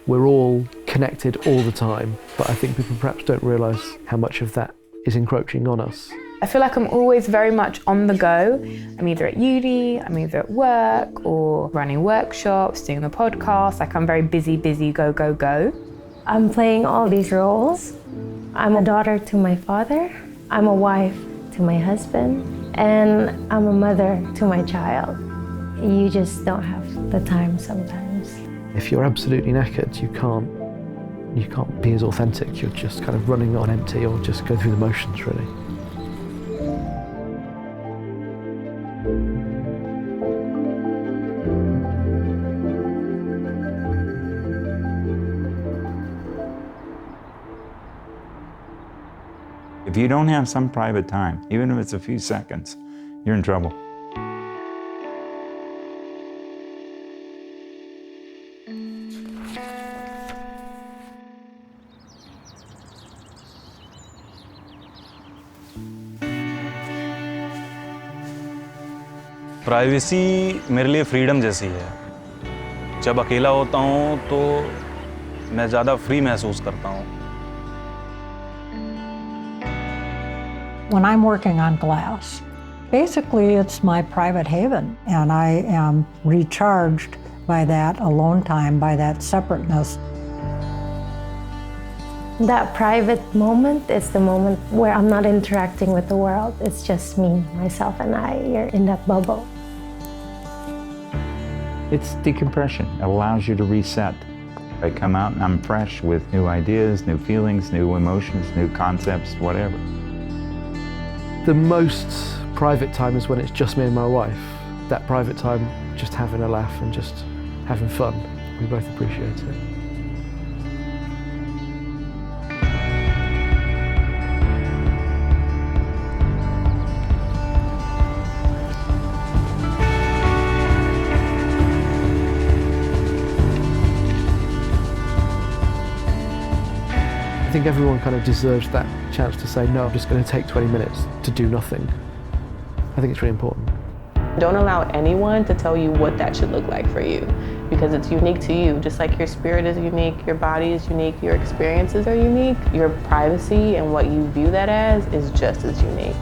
We're all connected all the time, but I think people perhaps don't realise how much of that is encroaching on us. I feel like I'm always very much on the go. I'm either at uni, I'm either at work, or running workshops, doing the podcast. Like, I'm very busy, go, go, go. I'm playing all these roles. I'm a daughter to my father, I'm a wife to my husband, and I'm a mother to my child. You just don't have the time sometimes. If you're absolutely knackered, you can't be as authentic. You're just kind of running on empty or just go through the motions, really. If you don't have some private time, even if it's a few seconds, you're in trouble. Privacy मेरे लिए freedom जैसी है। जब अकेला होता हूँ तो मैं ज़्यादा फ्री महसूस करता हूँ। When I'm working on glass, basically it's my private haven, and I am recharged by that alone time, by that separateness. That private moment is the moment where I'm not interacting with the world. It's just me, myself, and I. You're in that bubble. It's decompression. It allows you to reset. I come out and I'm fresh with new ideas, new feelings, new emotions, new concepts, whatever. The most private time is when it's just me and my wife. That private time, just having a laugh and just having fun. We both appreciate it. I think everyone kind of deserves that chance to say, no, I'm just going to take 20 minutes to do nothing. I think it's really important. Don't allow anyone to tell you what that should look like for you, because it's unique to you. Just like your spirit is unique, your body is unique, your experiences are unique, your privacy and what you view that as is just as unique.